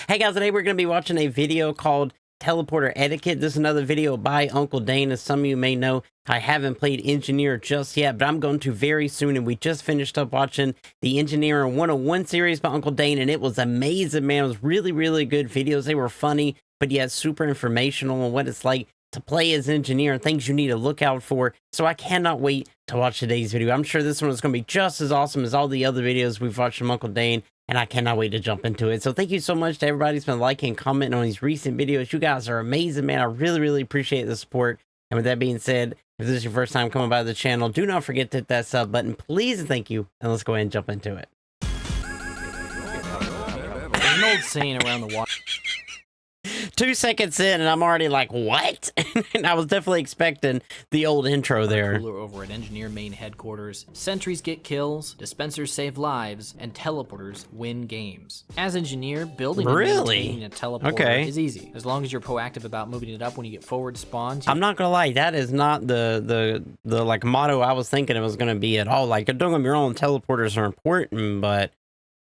Hey guys, today we're going to be watching a video called Teleporter Etiquette. This is another video by Uncle Dane. As some of you may know, I haven't played Engineer just yet, but I'm going to very soon. And we just finished up watching the Engineer 101 series by Uncle Dane, and it was amazing, man. It was really, really good videos. They were funny, but yet super informational on what it's like to play as Engineer and things you need to look out for. So I cannot wait to watch today's video. I'm sure this one is going to be just as awesome as all the other videos we've watched from Uncle Dane, and I cannot wait to jump into it. So thank you so much to everybody who's been liking and commenting on these recent videos. You guys are amazing, man. I really, really appreciate the support. And with that being said, if this is your first time coming by the channel, do not forget to hit that sub button, please, and thank you. And let's go ahead and jump into it. There's an old saying around the water. 2 seconds in and I'm already like, what? And I was definitely expecting the old intro there. Cooler over at Engineer main headquarters. Sentries get kills, dispensers save lives, and teleporters win games. As Engineer, building and maintaining a teleporter is easy, as long as you're proactive about moving it up when you get forward spawns. I'm not gonna lie, that is not the like motto I was thinking it was gonna be at all. Like, don't get me wrong, teleporters are important, but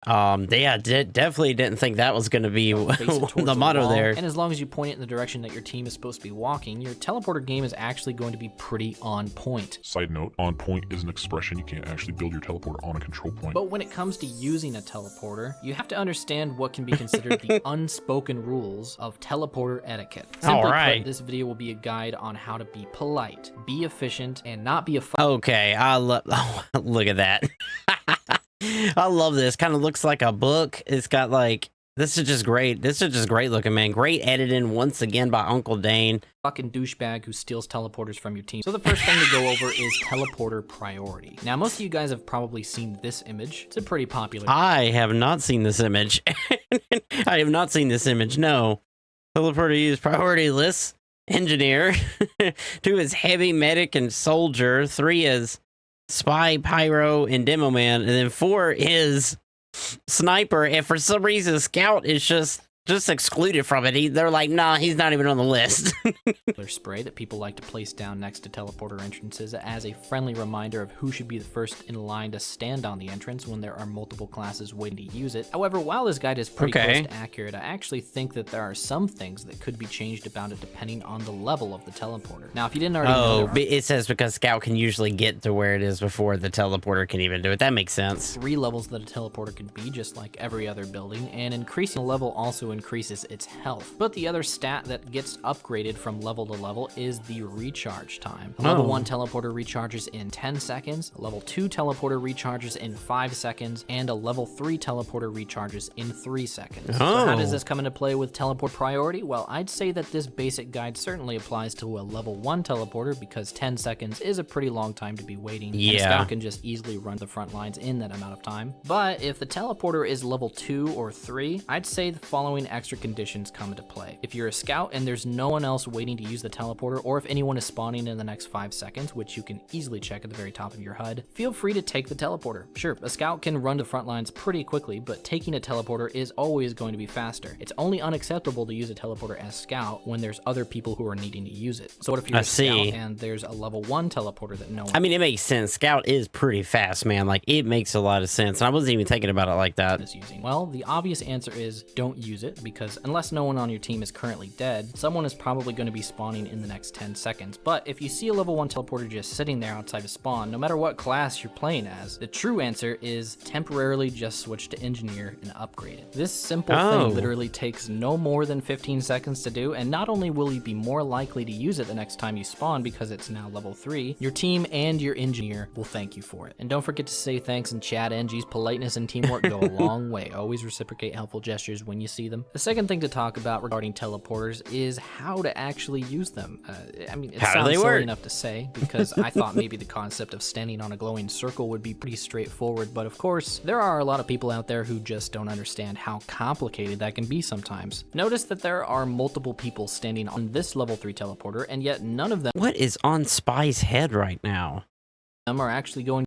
yeah, definitely didn't think that was going to be the motto there. And as long as you point it in the direction that your team is supposed to be walking, your teleporter game is actually going to be pretty on point. Side note, on point is an expression. You can't actually build your teleporter on a control point. But when it comes to using a teleporter, you have to understand what can be considered the unspoken rules of teleporter etiquette. Simply put, this video will be a guide on how to be polite, be efficient, and not be a Okay, look at that. I love this. Kind of looks like a book. It's got like, this is just great. This is just great looking, man. Great editing once again by Uncle Dane. Fucking douchebag who steals teleporters from your team. So the first thing to go over is teleporter priority. Now, most of you guys have probably seen this image. It's a pretty popular. I have not seen this image. I have not seen this image. No. Teleporter use priority list. Engineer. 2 is heavy medic and soldier. 3 is spy, pyro, and demo man, and then 4 is sniper. And for some reason, scout is just excluded from it. They're like, nah, he's not even on the list. Spray that people like to place down next to teleporter entrances as a friendly reminder of who should be the first in line to stand on the entrance when there are multiple classes waiting to use it. However, while this guide is pretty close to accurate, I actually think that there are some things that could be changed about it depending on the level of the teleporter. Now, if you didn't already know, it says because scout can usually get to where it is before the teleporter can even do it. That makes sense. 3 levels that a teleporter could be, just like every other building, and increasing the level also increases its health. But the other stat that gets upgraded from level to level is the recharge time. A level 1 teleporter recharges in 10 seconds, a level 2 teleporter recharges in 5 seconds, and a level 3 teleporter recharges in 3 seconds. So how does this come into play with teleport priority? Well, I'd say that this basic guide certainly applies to a level 1 teleporter because 10 seconds is a pretty long time to be waiting. And a scout can just easily run the front lines in that amount of time. But if the teleporter is level 2 or 3, I'd say the following extra conditions come into play. If you're a scout and there's no one else waiting to use the teleporter, or if anyone is spawning in the next 5 seconds, which you can easily check at the very top of your HUD, feel free to take the teleporter. Sure, a scout can run to front lines pretty quickly, but taking a teleporter is always going to be faster. It's only unacceptable to use a teleporter as scout when there's other people who are needing to use it. So what if you're a scout and there's a level 1 teleporter that no one... I mean, it makes sense. Scout is pretty fast, man. Like, it makes a lot of sense. And I wasn't even thinking about it like that. Well, the obvious answer is don't use it, because unless no one on your team is currently dead, someone is probably going to be spawning in the next 10 seconds. But if you see a level 1 teleporter just sitting there outside of spawn, no matter what class you're playing as, the true answer is temporarily just switch to engineer and upgrade it. This simple thing literally takes no more than 15 seconds to do, and not only will you be more likely to use it the next time you spawn because it's now level 3, your team and your engineer will thank you for it. And don't forget to say thanks in chat. NG's politeness and teamwork go a long way. Always reciprocate helpful gestures when you see them. The second thing to talk about regarding teleporters is how to actually use them. I mean, it sounds silly enough to say, because I thought maybe the concept of standing on a glowing circle would be pretty straightforward, but of course, there are a lot of people out there who just don't understand how complicated that can be sometimes. Notice that there are multiple people standing on this level 3 teleporter, and yet none of them... What is on Spy's head right now? ...are actually going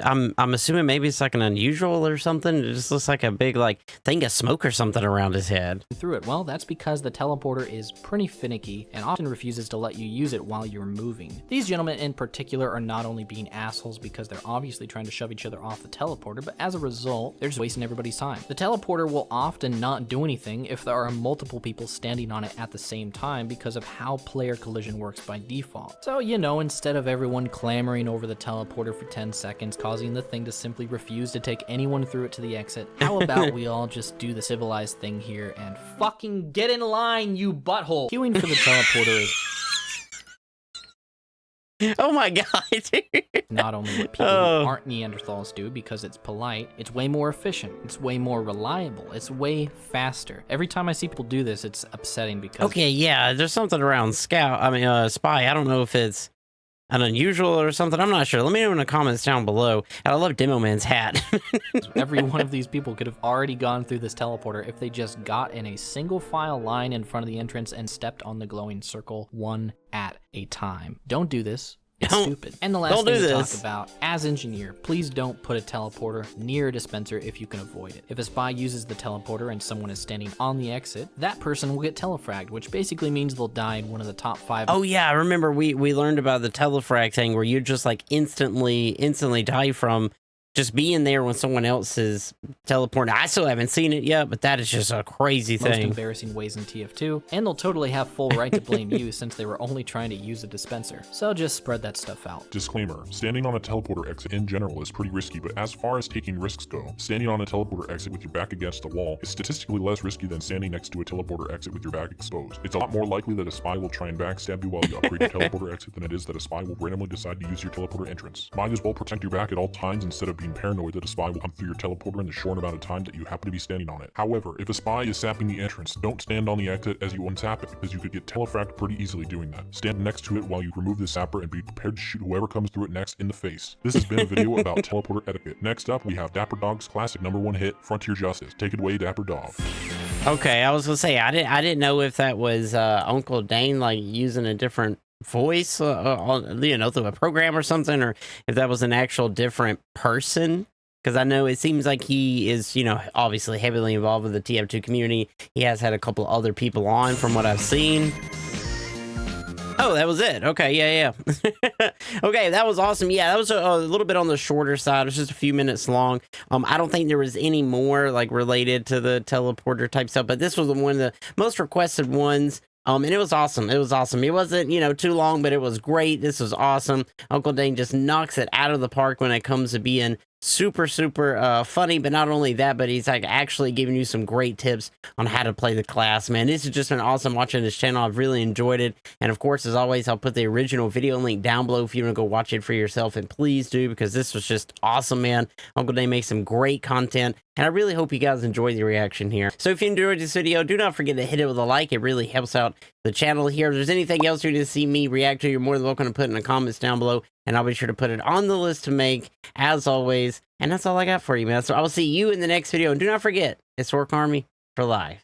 I'm assuming maybe it's like an unusual or something. It just looks like a big like thing of smoke or something around his head. Through it. Well, that's because the teleporter is pretty finicky and often refuses to let you use it while you're moving. These gentlemen in particular are not only being assholes because they're obviously trying to shove each other off the teleporter, but as a result, they're just wasting everybody's time. The teleporter will often not do anything if there are multiple people standing on it at the same time because of how player collision works by default. So, you know, instead of everyone clamoring over the teleporter for 10 seconds, causing the thing to simply refuse to take anyone through it to the exit, how about we all just do the civilized thing here and fucking get in line, you butthole. Queuing for the teleporter is Oh my god, dude. not only what people who aren't Neanderthals do because it's polite, it's way more efficient, it's way more reliable, it's way faster. Every time I see people do this, it's upsetting because... Okay, yeah, there's something around spy. I don't know if it's an unusual or something. I'm not sure. Let me know in the comments down below. And I love Demo Man's hat. Every one of these people could have already gone through this teleporter if they just got in a single file line in front of the entrance and stepped on the glowing circle one at a time. Don't do this. It's stupid. And the last thing to talk about, as engineer, please don't put a teleporter near a dispenser if you can avoid it. If a spy uses the teleporter and someone is standing on the exit, that person will get telefragged, which basically means they'll die in one of the top 5. Oh yeah, I remember we learned about the telefrag thing where you just like instantly die from just being there when someone else is teleporting. I still haven't seen it yet, but that is just a crazy thing. Most embarrassing ways in TF2, and they'll totally have full right to blame you since they were only trying to use a dispenser. So just spread that stuff out. Disclaimer, standing on a teleporter exit in general is pretty risky, but as far as taking risks go, standing on a teleporter exit with your back against the wall is statistically less risky than standing next to a teleporter exit with your back exposed. It's a lot more likely that a spy will try and backstab you while you upgrade your teleporter exit than it is that a spy will randomly decide to use your teleporter entrance. Might as well protect your back at all times instead of being paranoid that a spy will come through your teleporter in the short amount of time that you happen to be standing on it. However, if a spy is sapping the entrance, don't stand on the exit as you unsap it, because you could get telefragged pretty easily doing that. Stand next to it while you remove the sapper and be prepared to shoot whoever comes through it next in the face. This has been a video about teleporter etiquette. Next up, we have Dapper Dog's classic #1 hit, Frontier Justice. Take it away, Dapper Dog. Okay, I was gonna say I didn't know if that was Uncle Dane like using a different voice, through a program or something, or if that was an actual different person. Because I know it seems like he is, obviously heavily involved with the TF2 community. He has had a couple other people on from what I've seen. Oh, that was it. Okay, yeah. Okay, that was awesome. Yeah, that was a little bit on the shorter side. It was just a few minutes long. I don't think there was any more like related to the teleporter type stuff, but this was one of the most requested ones. And it was awesome. It was awesome. It wasn't, too long, but it was great. This was awesome. Uncle Dane just knocks it out of the park when it comes to being super funny. But not only that, but he's like actually giving you some great tips on how to play the class, man. This has just been awesome watching this channel. I've really enjoyed it. And of course, as always, I'll put the original video link down below if you want to go watch it for yourself. And please do, because this was just awesome, man. Uncle Dane makes some great content, and I really hope you guys enjoyed the reaction here. So if you enjoyed this video, do not forget to hit it with a like. It really helps out the channel here. If there's anything else you need to see me react to, you're more than welcome to put it in the comments down below, and I'll be sure to put it on the list to make, as always. And that's all I got for you, man. So I will see you in the next video. And do not forget, it's Orc Army for life.